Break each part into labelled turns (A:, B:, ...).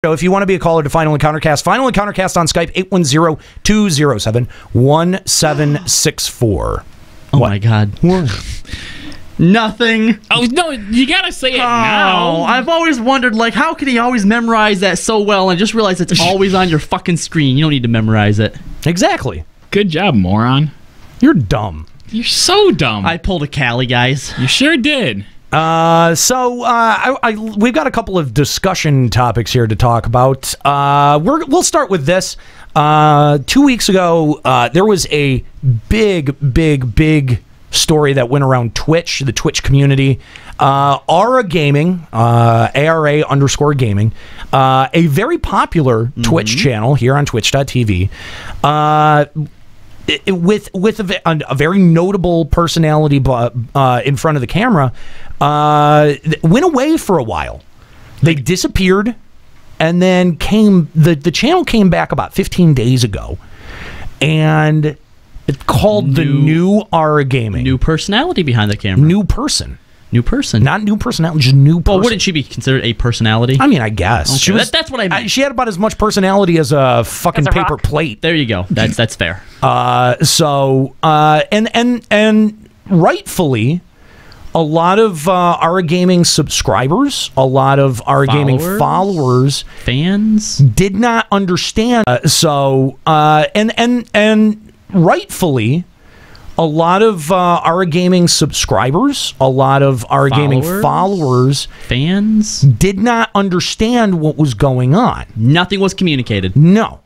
A: So if you want to be a caller to Final Encountercast on Skype, 810-207-1764.
B: Oh, my God. Nothing.
C: Oh, no, you got to say it now.
B: I've always wondered, like, how can he always memorize that so well and just realize it's always on your fucking screen? You don't need to memorize it.
A: Exactly.
C: Good job, moron.
A: You're dumb.
C: You're so dumb.
B: I pulled a Cali, guys.
C: You sure did.
A: We've got a couple of discussion topics here to talk about. We'll start with this. 2 weeks ago, there was a big story that went around Twitch, the Twitch community. Aura Gaming, ARA_gaming, a very popular Twitch channel here on Twitch.tv, with a very notable personality in front of the camera, went away for a while. They disappeared, and then the channel came back about 15 days ago, and it's called the New Aura Gaming.
B: New personality behind the camera.
A: New person.
B: New person.
A: Not new personality, just new person.
B: Well, wouldn't she be considered a personality?
A: I mean, I guess.
B: Okay. That's what I meant.
A: She had about as much personality as a fucking paper plate.
B: There you go. That's fair.
A: And rightfully, a lot of Aura Gaming subscribers, a lot of Aura Gaming followers,
B: fans,
A: did not understand. And rightfully, a lot of Aura Gaming subscribers, a lot of Aura Gaming followers,
B: fans,
A: did not understand what was going on.
B: Nothing was communicated.
A: No.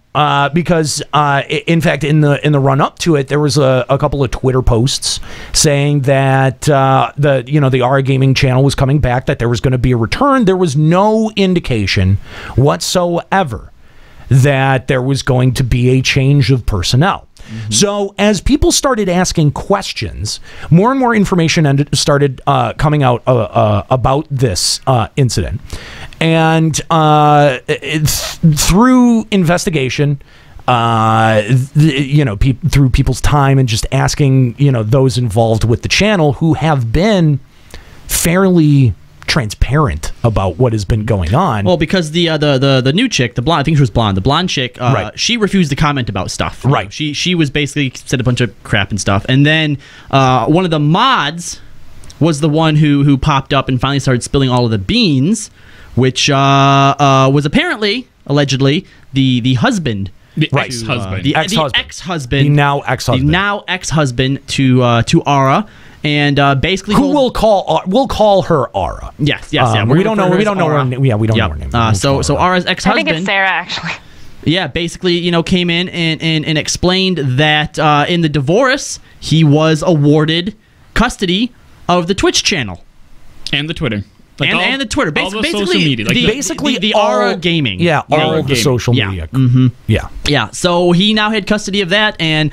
A: Because in fact, in the run up to it, there was a couple of Twitter posts saying that the Aura Gaming channel was coming back, that there was going to be a return. There was no indication whatsoever that there was going to be a change of personnel. So as people started asking questions, more and more information started coming out about this incident. And through investigation, through people's time and just asking, those involved with the channel who have been fairly transparent about what has been going on.
B: Well, because the new chick, the blonde, I think she was blonde, the blonde chick,
A: right.
B: She refused to comment about stuff.
A: Right.
B: She was basically said a bunch of crap and stuff. And then one of the mods was the one who popped up and finally started spilling all of the beans, which was allegedly, the husband.
C: The ex-husband.
B: The ex-husband.
A: The now ex-husband.
B: The now ex-husband to Aura. And basically,
A: we'll call her Aura.
B: Yes.
A: We don't know her name. Yeah, we don't know her name.
B: So Aura's ex-husband.
D: I think it's Sarah, actually.
B: Yeah, basically, came in and explained that in the divorce, he was awarded custody of the Twitch channel
C: and the Twitter.
B: And the Twitter.
C: All the social media.
B: Basically, the Aura Gaming.
A: Yeah, all of the social media. Yeah.
B: So he now had custody of that, and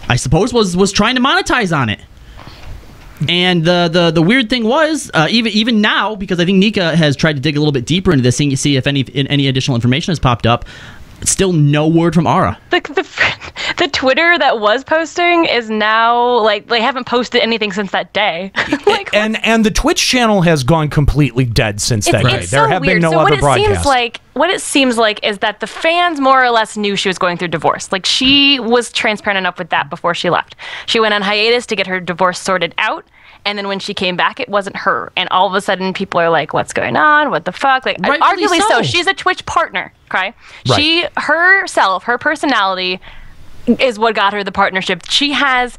B: I suppose was trying to monetize on it. And the weird thing was, even now, because I think Nika has tried to dig a little bit deeper into this thing to see if any additional information has popped up, still no word from Aura.
D: The Twitter that was posting is now, like, they haven't posted anything since that day.
A: And the Twitch channel has gone completely dead since that day. There have been no other broadcasts.
D: What it seems like is that the fans more or less knew she was going through divorce. Like, she was transparent enough with that before she left. She went on hiatus to get her divorce sorted out. And then when she came back, it wasn't her. And all of a sudden, people are like, what's going on? What the fuck? Like, arguably so. She's a Twitch partner, okay? Right. She, herself, her personality is what got her the partnership. She has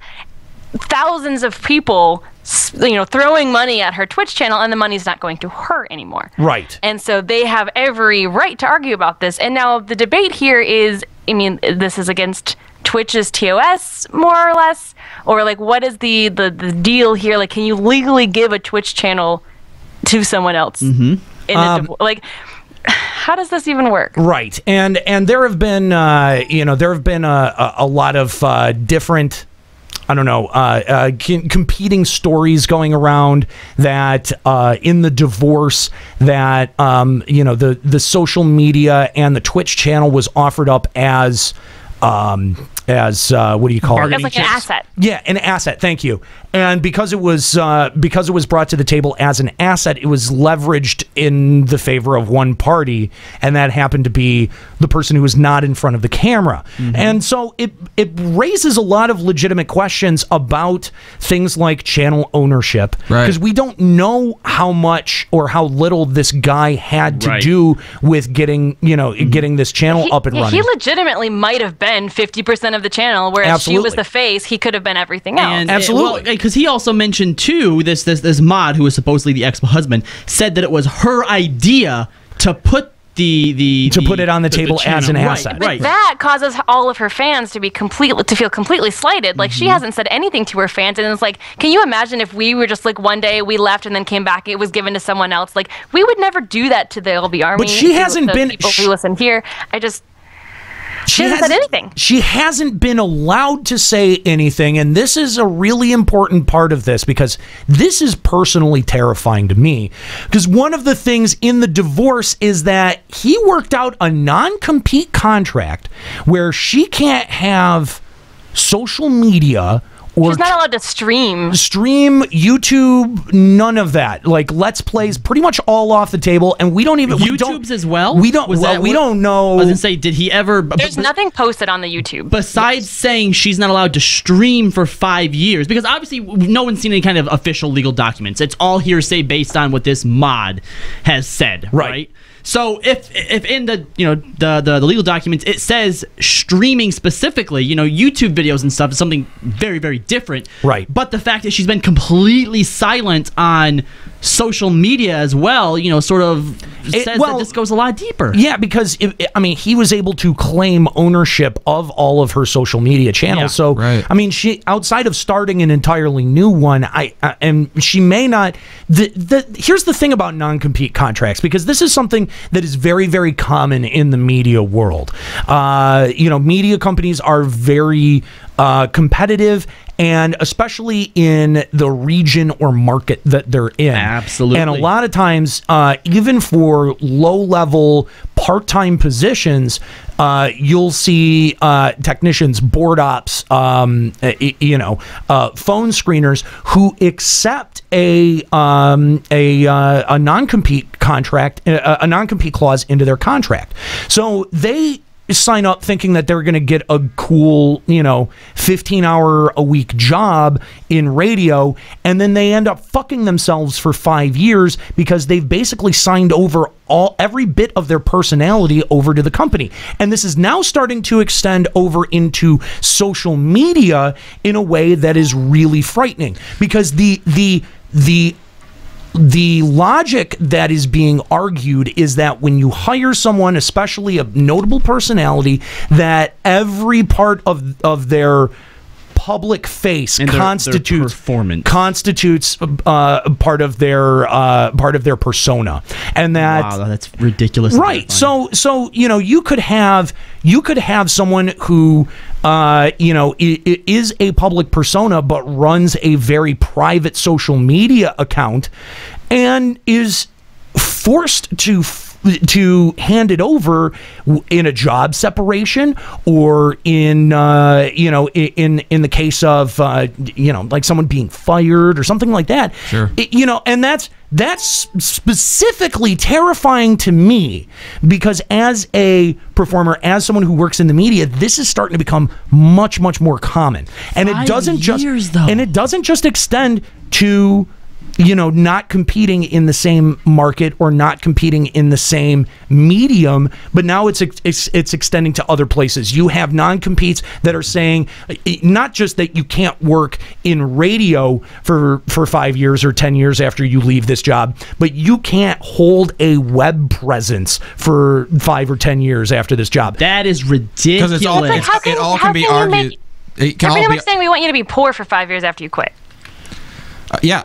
D: thousands of people, throwing money at her Twitch channel, and the money's not going to her anymore.
A: Right.
D: And so they have every right to argue about this. And now the debate here is, this is against Twitch's TOS, more or less, or like, what is the deal here? Like, can you legally give a Twitch channel to someone else? Like, how does this even work?
A: Right, and there have been a lot of different, I don't know, competing stories going around that in the divorce that the social media and the Twitch channel was offered up as what do you call it?
D: As like an asset.
A: Yeah, an asset. Thank you. And because it was brought to the table as an asset, it was leveraged in the favor of one party, and that happened to be the person who was not in front of the camera. And so it raises a lot of legitimate questions about things like channel ownership, because we don't know how much or how little this guy had to do with getting this channel up and running.
D: He legitimately might have been 50% of the channel, whereas she was the face. He could have been everything else.
B: And
A: absolutely,
B: because he also mentioned too, this mod who was supposedly the ex-husband said that it was her idea to put put it
A: on the table as an asset.
D: But that causes all of her fans to feel completely slighted. Like, she hasn't said anything to her fans, and it's like, can you imagine if we were just like, one day we left and then came back, it was given to someone else? Like, we would never do that to the LB Army.
A: But she hasn't been.
D: People who listen here, she hasn't said anything.
A: She hasn't been allowed to say anything, and this is a really important part of this, because this is personally terrifying to me. Because one of the things in the divorce is that he worked out a non-compete contract where she can't have social media.
D: She's not allowed to stream
A: YouTube, none of that. Like, Let's Plays, pretty much all off the table, and we don't even
B: YouTube's as well.
A: We don't know.
B: I was gonna say, did he ever?
D: There's nothing posted on the YouTube
B: besides saying she's not allowed to stream for 5 years, because obviously no one's seen any kind of official legal documents. It's all hearsay based on what this mod has said, right? So if in the the legal documents it says streaming specifically, YouTube videos and stuff is something very, very different.
A: Right.
B: But the fact that she's been completely silent on social media as well, sort of says that this goes a lot deeper.
A: Yeah, because he was able to claim ownership of all of her social media channels.
B: Yeah.
A: So she, outside of starting an entirely new one, and she may not. Here's the thing about non-compete contracts, because this is something that is very, very common in the media world. Media companies are very competitive, and especially in the region or market that they're in.
B: Absolutely.
A: And a lot of times, even for low-level part-time positions, you'll see technicians, board ops, phone screeners who accept a non-compete contract, a non-compete clause into their contract. So they sign up thinking that they're going to get a cool, 15-hour-a-week job in radio, and then they end up fucking themselves for 5 years because they've basically signed over every bit of their personality over to the company. And this is now starting to extend over into social media in a way that is really frightening, because the logic that is being argued is that when you hire someone, especially a notable personality, that every part of their public face
B: and
A: constitutes part of their persona, and
B: that's ridiculous.
A: Right. So you could have someone who is a public persona but runs a very private social media account and is forced to hand it over in a job separation, or in the case of like someone being fired or something like that.
B: Sure.
A: And that's specifically terrifying to me, because as a performer, as someone who works in the media, this is starting to become much, much more common. And it doesn't just extend to not competing in the same market or not competing in the same medium, but now it's extending to other places. You have non-competes that are saying not just that you can't work in radio for 5 years or 10 years after you leave this job, but you can't hold a web presence for 5 or 10 years after this job.
B: That is ridiculous.
D: Because
E: it all can be argued.
D: They're pretty much saying we want you to be poor for 5 years after you quit.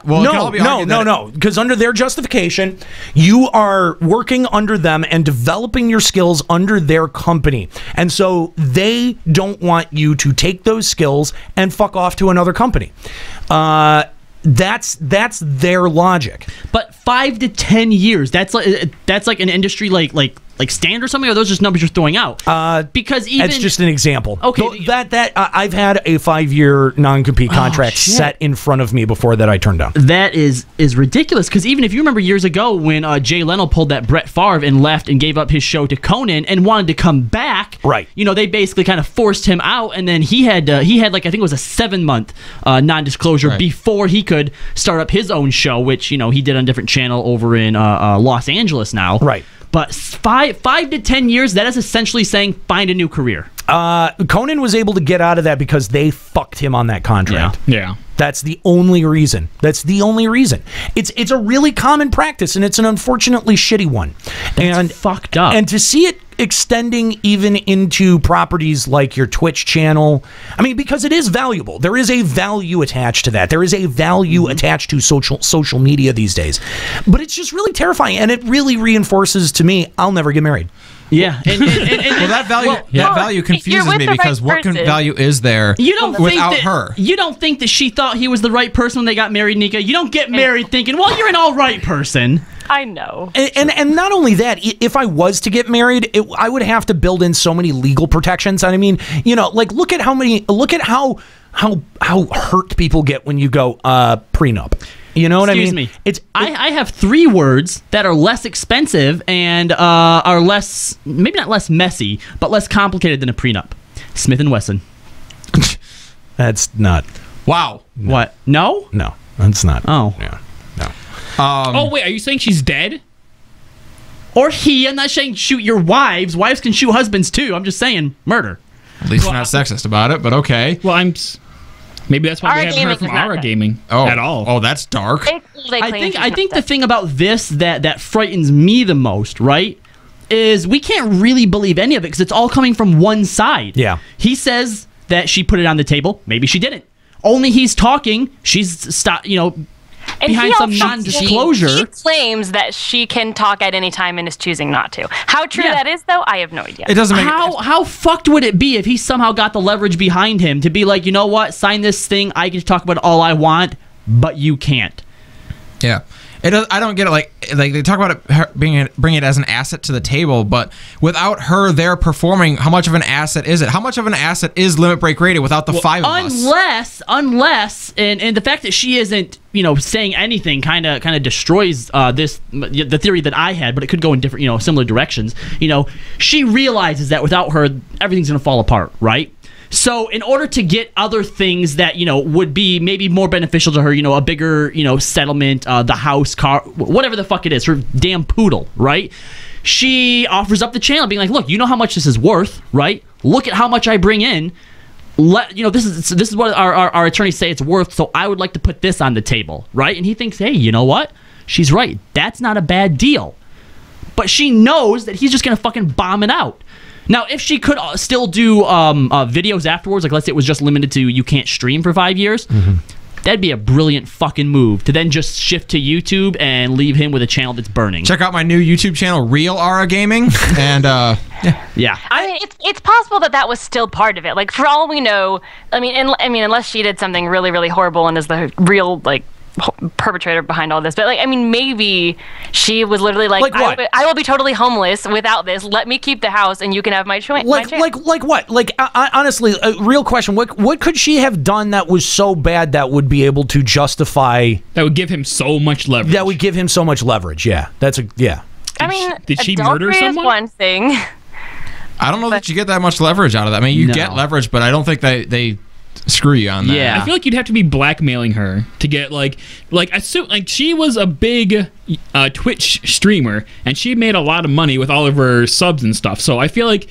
A: No. Because under their justification, you are working under them and developing your skills under their company. And so they don't want you to take those skills and fuck off to another company. That's their logic.
B: But 5 to 10 years, that's like an industry like standard or something, or those just numbers you're throwing out? Because even
A: it's just an example.
B: Okay,
A: that I've had a 5-year non-compete contract set in front of me before that I turned down.
B: That is ridiculous. Because even if you remember years ago when Jay Leno pulled that Brett Favre and left and gave up his show to Conan and wanted to come back,
A: right?
B: You know, they basically kind of forced him out, and then he had like I think it was a 7-month non-disclosure before he could start up his own show, which he did on a different channel over in Los Angeles now,
A: right?
B: But 5 to 10 years, that is essentially saying find a new career.
A: Conan was able to get out of that because they fucked him on that contract.
C: Yeah.
A: That's the only reason. It's a really common practice, and it's an unfortunately shitty one.
B: That's fucked up.
A: And to see it extending even into properties like your Twitch channel, I mean, because it is valuable. There is a value attached to that. There is a value attached to social media these days. But it's just really terrifying, and it really reinforces to me, I'll never get married.
B: Yeah, and
E: that value confuses me because what value is there without her?
B: You don't think that she thought he was the right person when they got married, Nika? You don't get married thinking, well, you're an all right person.
D: I know.
A: And not only that, if I was to get married, I would have to build in so many legal protections. And I mean, like look at how hurt people get when you go prenup. You know what I mean?
B: Excuse me. I have 3 words that are less expensive and are less, maybe not less messy, but less complicated than a prenup. Smith & Wesson.
A: That's not.
E: Wow.
B: No. What? No?
A: No, that's not.
B: Oh.
A: Yeah. No.
C: Oh, wait, are you saying she's dead?
B: Or he. I'm not saying shoot your wives. Wives can shoot husbands too. I'm just saying murder.
E: At least you're not sexist about it, but okay.
C: Well, maybe that's why we haven't heard from Aura Gaming at all.
E: Oh, that's dark.
B: I think the thing about this that frightens me the most, right, is we can't really believe any of it because it's all coming from one side.
A: Yeah.
B: He says that she put it on the table. Maybe she didn't. Only he's talking. She's stopped, behind some non-disclosure.
D: He claims that she can talk at any time and is choosing not to. How true that is, though, I have no idea.
E: It doesn't make
B: how fucked would it be if he somehow got the leverage behind him to be like, you know what, sign this thing. I can talk about all I want, but you can't.
E: Yeah. I don't get it. Like they talk about it bringing it as an asset to the table, but without her there performing, how much of an asset is it? How much of an asset is Limit Break Radio without the 5 of us?
B: Unless, and the fact that she isn't, saying anything kind of destroys the theory that I had, but it could go in different, similar directions. She realizes that without her, everything's gonna fall apart, right? So in order to get other things that, would be maybe more beneficial to her, a bigger, settlement, the house, car, whatever the fuck it is, her damn poodle, right? She offers up the channel being like, look, you know how much this is worth, right? Look at how much I bring in. This is what our attorneys say it's worth, so I would like to put this on the table, right? And he thinks, hey, you know what? She's right. That's not a bad deal. But she knows that he's just going to fucking bomb it out. Now, if she could still do videos afterwards, like let's say it was just limited to you can't stream for 5 years, that'd be a brilliant fucking move to then just shift to YouTube and leave him with a channel that's burning.
E: Check out my new YouTube channel, Real Aura Gaming, and
B: yeah.
D: I mean, it's possible that was still part of it. Like for all we know, I mean, unless she did something really, really horrible and is the real perpetrator behind all this, but maybe she was literally like I will be totally homeless without this. Let me keep the house and you can have my chance.
A: Like what? Honestly, a real question. What could she have done that was so bad that would be able to justify?
C: That would give him so much leverage.
A: Yeah, that's a yeah.
C: Did she murder someone?
D: Is one thing.
E: I don't know that you get that much leverage out of that. I mean, you get leverage, but I don't think they screw you on that.
C: Yeah, I feel like you'd have to be blackmailing her to get like she was a big Twitch streamer and she made a lot of money with all of her subs and stuff. So I feel like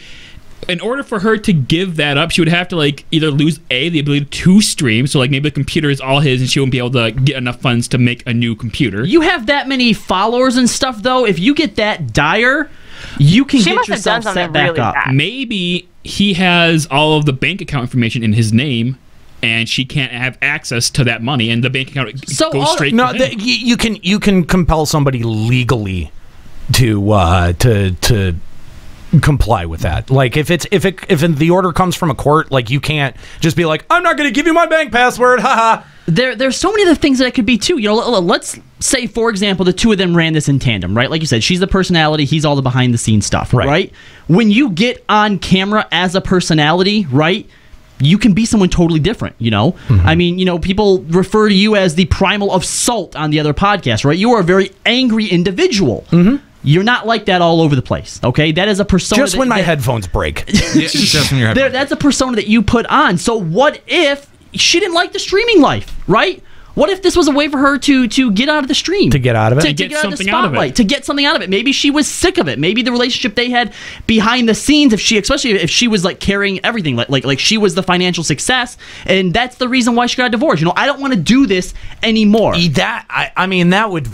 C: in order for her to give that up, she would have to either lose the ability to stream, so maybe the computer is all his and she won't be able to get enough funds to make a new computer.
B: You have that many followers and stuff though. If you get that dire, you can get yourself set back up.
C: Maybe he has all of the bank account information in his name, and she can't have access to that money, and the bank account goes straight to him.
A: You can compel somebody legally to comply with that. Like if the order comes from a court, you can't just be like, I'm not going to give you my bank password, haha.
B: There's so many other things that it could be too. You know, let's say, for example, the two of them ran this in tandem, right? Like you said, she's the personality, he's all the behind the scenes stuff, right? When you get on camera as a personality, right, you can be someone totally different, you know? I mean, you know, people refer to you as the primal of salt on the other podcast, right? You are a very angry individual. You're not like that all over the place, okay? That is a persona.
A: Just when my headphones break.
E: Just when your headphones.
B: That's a persona that you put on. So what if she didn't like the streaming life, right? What if this was a way for her to get out of the stream?
A: To get out of it?
B: To get out of the spotlight. To get something out of it. Maybe she was sick of it. Maybe the relationship they had behind the scenes, especially if she was like carrying everything, like she was the financial success, and that's the reason why she got divorced. You know, I don't want to do this anymore.
A: I mean, that would,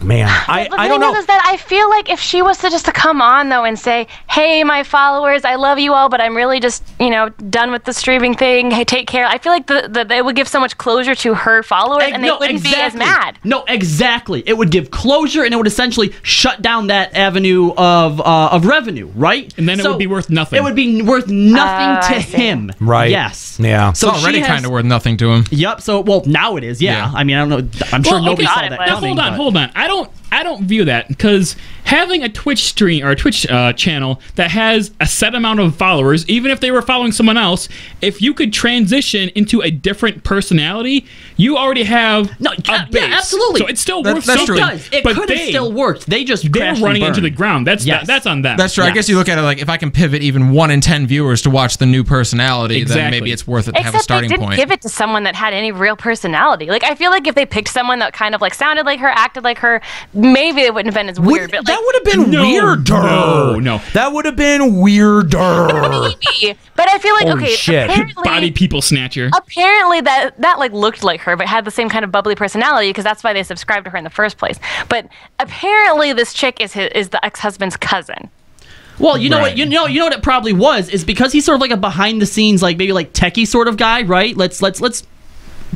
A: man, I don't know.
D: Is that I feel like if she was to come on though and say, hey, my followers, I love you all, but I'm really just, you know, done with the streaming thing. Hey, take care. I feel like it would give so much closure to her followers, and they wouldn't be as mad.
B: No, exactly. It would give closure, and it would essentially shut down that avenue of revenue, right?
C: And then it would be worth nothing.
B: It would be worth nothing to him.
A: Right.
B: Yes.
A: Yeah.
E: It's already kind of worth nothing to him.
B: Yep. So, well, now it is. Yeah. I mean, I don't know. I'm sure nobody saw that
C: Now,
B: coming.
C: hold on. I don't view that, because having a Twitch stream or a Twitch channel that has a set amount of followers, even if they were following someone else, if you could transition into a different personality, you already have a base.
B: Yeah, absolutely.
C: So it's still worth something.
B: It could have still worked. They're
C: running into the ground. That's on them.
E: That's true.
B: Yes.
E: I guess you look at it like, if I can pivot even 1 in 10 viewers to watch the new personality, then maybe it's worth it to have a starting
D: they didn't
E: point.
D: give it to someone that had any real personality. Like, I feel like if they picked someone that kind of like sounded like her, acted like her, maybe it wouldn't have been as weird. But
A: that would have been weirder.
C: No.
A: That would have been weirder.
D: Maybe. But I feel like,
A: Holy
D: okay,
A: shit.
C: Body people snatcher.
D: Apparently that like looked like her, but had the same kind of bubbly personality, because that's why they subscribed to her in the first place. But apparently this chick is the ex-husband's cousin.
B: Well, you know what? You know what it probably was, is because he's sort of like a behind the scenes, like maybe like techie sort of guy, right? Let's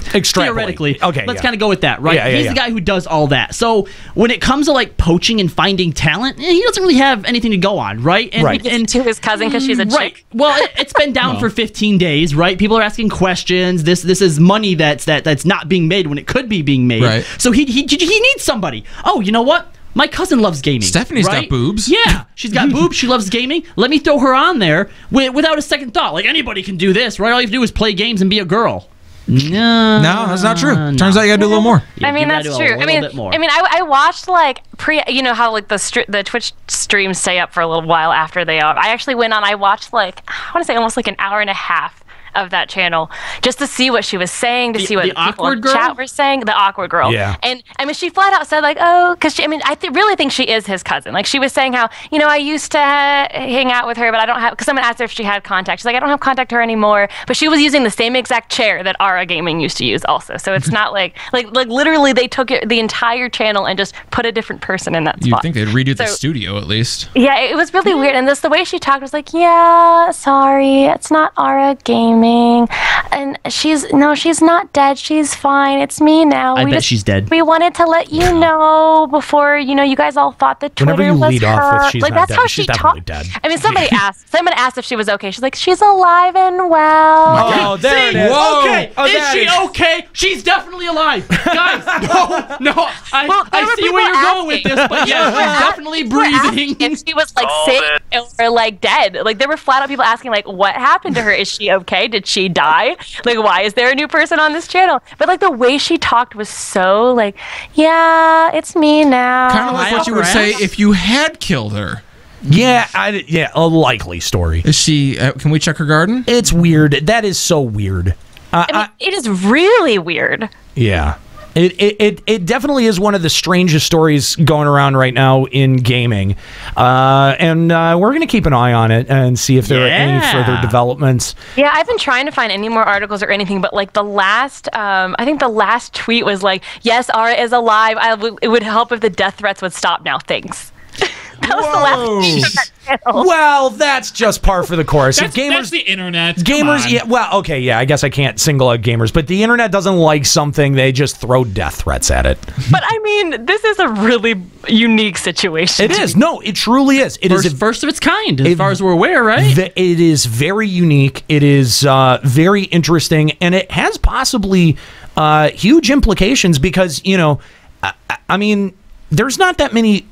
B: theoretically, let's kind of go with that, right? He's the guy who does all that. So when it comes to like poaching and finding talent, he doesn't really have anything to go on, right?
D: And to his cousin because she's a chick.
B: Well, it's been down for 15 days, right? People are asking questions. This is money that's not being made when it could be being made.
E: Right.
B: So he needs somebody. Oh, you know what? My cousin loves gaming.
E: Stephanie's got boobs.
B: Yeah, she's got boobs. She loves gaming. Let me throw her on there without a second thought. Like, anybody can do this, right? All you have to do is play games and be a girl. No,
E: that's not true. Turns out you gotta do a little more.
D: I mean, that's true. I watched like you know how like the Twitch streams stay up for a little while after they are. I actually went on. I watched like, I want to say almost like an hour and a half of that channel just to see what she was saying, to see what the people in chat were saying. The awkward girl.
A: Yeah.
D: And I mean, she flat out said like, oh, because I really think she is his cousin. Like, she was saying how, you know, I used to hang out with her, but I don't have, because someone asked her if she had contact. She's like, I don't have contact with her anymore. But she was using the same exact chair that Ara Gaming used to use also. So it's not like literally they took the entire channel and just put a different person in that spot.
E: You'd think they'd redo the studio at least.
D: Yeah, it was really weird. And the way she talked was like, yeah, sorry, it's not Ara Gaming. And she's not dead. She's fine. It's me now.
B: I bet she's dead.
D: We wanted to let you know before, you know, you guys all thought that Twitter
A: Whenever you
D: was
A: lead
D: her.
A: off with she's
D: like,
A: not
D: that's
A: dead,
D: how
A: she's
D: she
A: definitely
D: talked.
A: dead.
D: I mean, someone asked if she was okay. She's like, she's alive and well.
A: Oh, there it is.
B: Whoa. Okay,
A: oh,
B: is she okay? She's definitely alive, guys. No. I see where you're going with this, but yeah, she's definitely breathing.
D: If she was like sick or like dead, like there were flat out people asking like, what happened to her? Is she okay? Did she die? Like, why is there a new person on this channel? But like the way she talked was so like, yeah, it's me now.
E: Kind of like what you would say if you had killed her.
A: Yeah, a likely story.
E: Is she? Can we check her garden?
A: It's weird. That is so weird.
D: I mean, it is really weird.
A: Yeah. It definitely is one of the strangest stories going around right now in gaming. And we're going to keep an eye on it and see if there are any further developments.
D: Yeah, I've been trying to find any more articles or anything, but like the last, I think the last tweet was like, yes, Ara is alive. It would help if the death threats would stop now. Thanks. That was the last tweet of that channel.
A: Well, that's just par for the course.
C: That's the internet.
A: Gamers, yeah. Well, okay, yeah. I guess I can't single out gamers, but the internet doesn't like something, they just throw death threats at it.
D: But I mean, this is a really unique situation.
A: It is. No, it truly is. It is
B: first of its kind, as far as we're aware, right?
A: It is very unique. It is very interesting, and it has possibly huge implications because, you know, I mean, there's not that many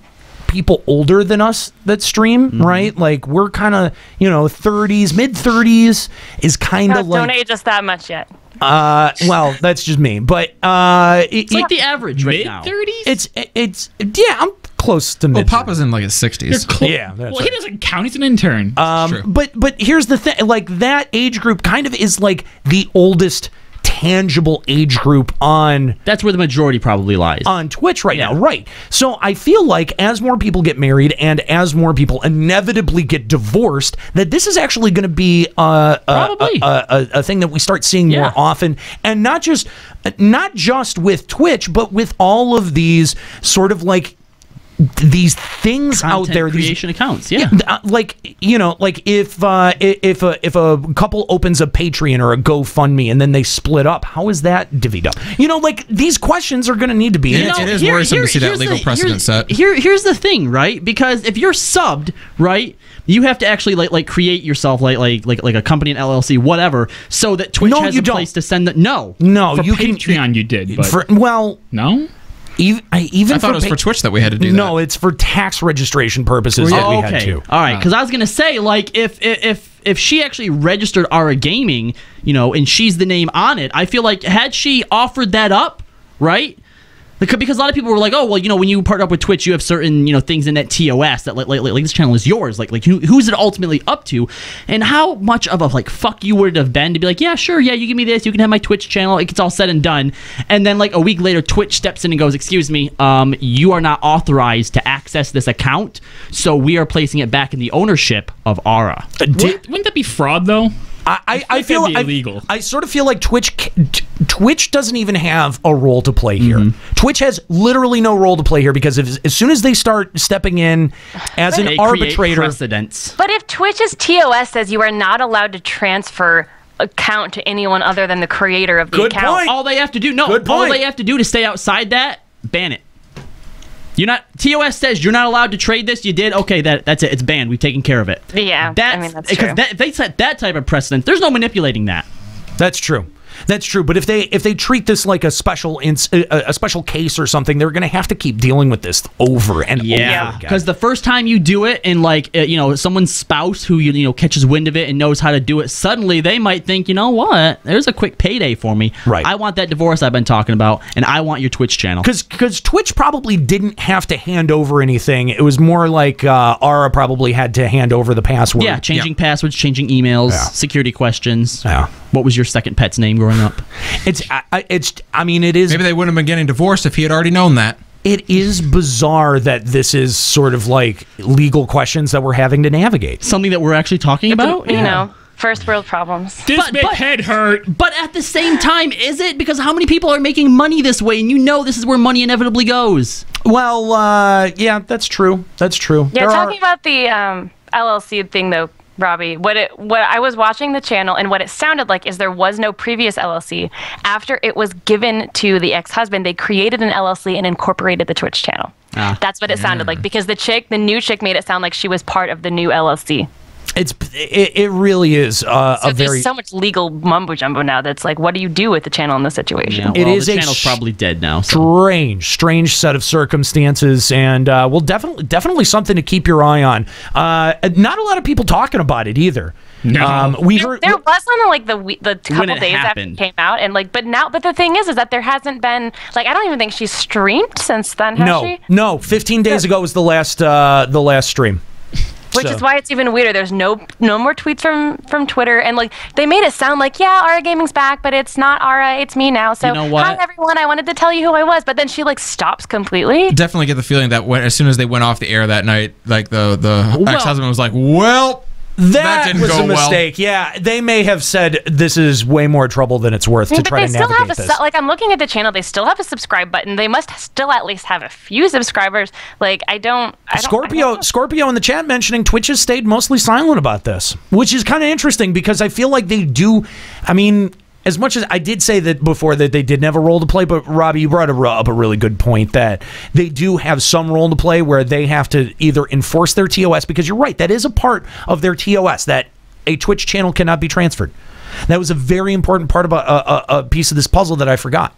A: people older than us that stream, right? Like we're kind of, you know, 30s, mid 30s is kind of like,
D: don't age us that much yet.
A: well, that's just me, but
B: It's like the average right now.
C: Mid-30s?
A: it's yeah, I'm close to
E: Well,
A: mid.
E: Papa's in like his 60s.
A: Yeah, that's
C: well, he doesn't count. He's an intern.
E: True.
A: but here's the thing, like that age group kind of is like the oldest tangible age group on
B: That's where the majority probably lies.
A: on Twitch right now, right? So I feel like as more people get married and as more people inevitably get divorced, that this is actually going to be
B: Probably.
A: a thing that we start seeing more
B: Yeah.
A: often, and not just with Twitch, but with all of these sort of like these things out
B: Content
A: there, these
B: creation accounts. Yeah.
A: like, you know, like if a couple opens a Patreon or a GoFundMe and then they split up, how is that divvied up? You know, like these questions are going to need to be
E: You know,
A: answered.
E: it is worrisome to see that legal precedent set.
B: Here's the thing, right? Because if you're subbed, right, you have to actually like create yourself like a company, an LLC, whatever, so that Twitch
A: No,
B: has
A: you
B: a
A: don't.
B: place to send the no.
A: No,
C: For
A: you can
C: Patreon, you did, but
A: no. Even
E: I thought it was for Twitch that we had to do that.
A: No, it's for tax registration purposes that we had to.
B: All right, because I was gonna say, like, if she actually registered Aura Gaming, you know, and she's the name on it, I feel like had she offered that up, right? Because a lot of people were like, oh, well, you know, when you partner up with Twitch, you have certain, you know, things in that TOS that like this channel is yours. Like who's it ultimately up to? And how much of a like fuck you would it have been to be like, yeah, sure, yeah, you give me this, you can have my Twitch channel, it's all said and done. And then like a week later, Twitch steps in and goes, excuse me, you are not authorized to access this account, so we are placing it back in the ownership of Aura.
C: wouldn't that be fraud though?
A: I feel
C: that'd be illegal.
A: I sort of feel like Twitch doesn't even have a role to play here. Twitch has literally no role to play here because as soon as they start stepping in as
B: They
A: an
B: create
A: arbitrator,
B: precedents.
D: But if Twitch's TOS says you are not allowed to transfer account to anyone other than the creator of the
A: Good
D: account,
A: point.
B: All they have to do,
A: Good
B: all
A: point.
B: they have to do to stay outside that, ban it. You're not. TOS says you're not allowed to trade this. You did. Okay, that's it. It's banned. We've taken care of it.
D: Yeah, I mean, that's true.
B: Because if they set that type of precedent, there's no manipulating that.
A: that's true. That's true, but if they treat this like a special case or something, they're going to have to keep dealing with this over and over again.
B: Because the first time you do it, and like you know, someone's spouse who you know catches wind of it and knows how to do it, suddenly they might think, you know what? There's a quick payday for me.
A: Right.
B: I want that divorce I've been talking about, and I want your Twitch channel.
A: Because Twitch probably didn't have to hand over anything. It was more like Aura probably had to hand over the password.
B: Yeah, changing passwords, changing emails, security questions.
A: Yeah.
B: What was your second pet's name growing up?
A: I mean, it is.
E: Maybe they wouldn't have been getting divorced if he had already known that.
A: It is bizarre that this is sort of like legal questions that we're having to navigate.
B: Something that we're actually talking about?
D: you know, first world problems.
C: This big head hurt.
B: But at the same time, is it? Because how many people are making money this way, and you know this is where money inevitably goes.
A: Well, yeah, that's true. That's true.
D: Yeah, talking about the LLC thing though, Robbie, what I was watching the channel and what it sounded like is there was no previous LLC. After it was given to the ex-husband, they created an LLC and incorporated the Twitch channel. That's what it sounded like because the new chick made it sound like she was part of the new LLC.
A: It really is
D: So
A: a very
D: there's so much legal mumbo jumbo now that's like, what do you do with the channel in this situation?
B: Yeah,
A: It is
B: the
A: a
B: channel's probably dead now. So.
A: strange set of circumstances, and well, definitely something to keep your eye on. Not a lot of people talking about it either.
C: No.
A: We heard
D: There was on like the couple
B: it
D: days after
B: happened.
D: it came out, and like, but the thing is that there hasn't been like I don't even think she's streamed since then. Has she?
A: no. 15 days ago was the last stream.
D: Which is why it's even weirder. There's no more tweets from Twitter, and like they made it sound like Aura Gaming's back, but it's not Aura, it's me now. So
B: You know what?
D: hi everyone, I wanted to tell you who I was, but then she like stops completely.
E: Definitely get the feeling that as soon as they went off the air that night, like the ex-husband was like, well, that didn't
A: was
E: go
A: a mistake.
E: well.
A: Yeah, they may have said this is way more trouble than it's worth to
D: But
A: try
D: they
A: to
D: still have
A: navigate this.
D: like I'm looking at the channel, they still have a subscribe button. They must still at least have a few subscribers. Like I don't
A: Scorpio in the chat mentioning Twitch has stayed mostly silent about this, which is kind of interesting because I feel like they do. I mean, as much as I did say that before that they didn't have a role to play, but Robbie, you brought up a really good point that they do have some role to play where they have to either enforce their TOS, because you're right, that is a part of their TOS that a Twitch channel cannot be transferred. That was a very important part of a piece of this puzzle that I forgot.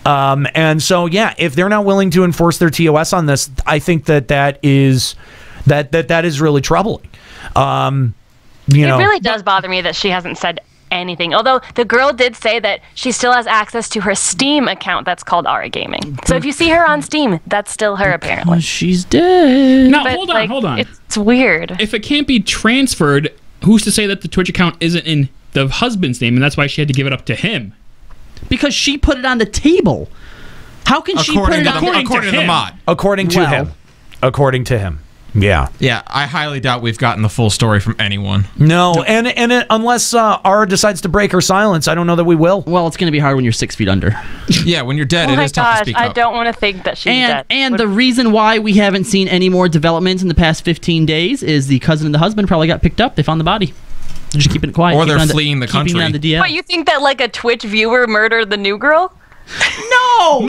A: And so, yeah, if they're not willing to enforce their TOS on this, I think that is really troubling. It
D: really does bother me that she hasn't said anything. Although the girl did say that she still has access to her Steam account that's called Ara Gaming. So if you see her on Steam, that's still her apparently.
B: She's dead.
C: Now,
D: But,
C: hold on.
D: It's weird.
C: If it can't be transferred, who's to say that the Twitch account isn't in the husband's name, and that's why she had to give it up to him?
B: Because she put it on the table. How can she put it on
E: according to the mod?
A: According to him. Yeah.
E: Yeah, I highly doubt we've gotten the full story from anyone.
A: No, and unless Ara decides to break her silence, I don't know that we will.
B: Well, it's going to be hard when you're 6 feet under.
E: Yeah, when you're dead,
D: Oh
E: it
D: my
E: is tough to
D: gosh,
E: speak
D: I
E: up.
D: don't want to think that she's dead.
B: And the reason why we haven't seen any more developments in the past 15 days is the cousin and the husband probably got picked up. They found the body. They're just keeping it quiet.
E: Or they're fleeing the country.
B: Keeping it on the DL.
D: But you think that like a Twitch viewer murdered the new girl?
B: No.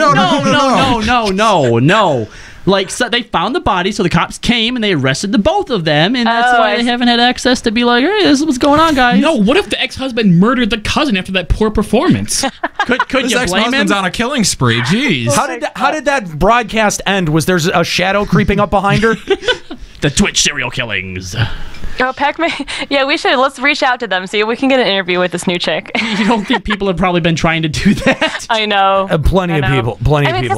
B: Like, so they found the body, so the cops came and they arrested the both of them, and that's why they haven't had access to be like, hey, this is what's going on, guys.
C: No, what if the ex-husband murdered the cousin after that poor performance?
B: Could
E: This
B: you blame him?
E: ex-husband's on a killing spree. Jeez.
A: How did that broadcast end? Was there a shadow creeping up behind her?
B: The Twitch serial killings.
D: Oh, Pac-Man. Yeah, let's reach out to them, see if we can get an interview with this new chick.
B: You don't think people have probably been trying to do that?
D: I know.
A: Plenty of people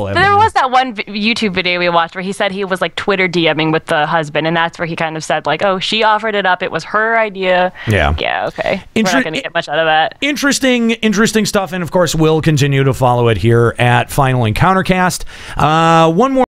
A: have
D: There
A: been.
D: was that one YouTube video we watched where he said he was like Twitter DMing with the husband, and that's where he kind of said like, oh, she offered it up. It was her idea.
A: Yeah.
D: Yeah, okay. We're not going to get much out of that.
A: Interesting stuff, and of course, we'll continue to follow it here at Final Encountercast. One more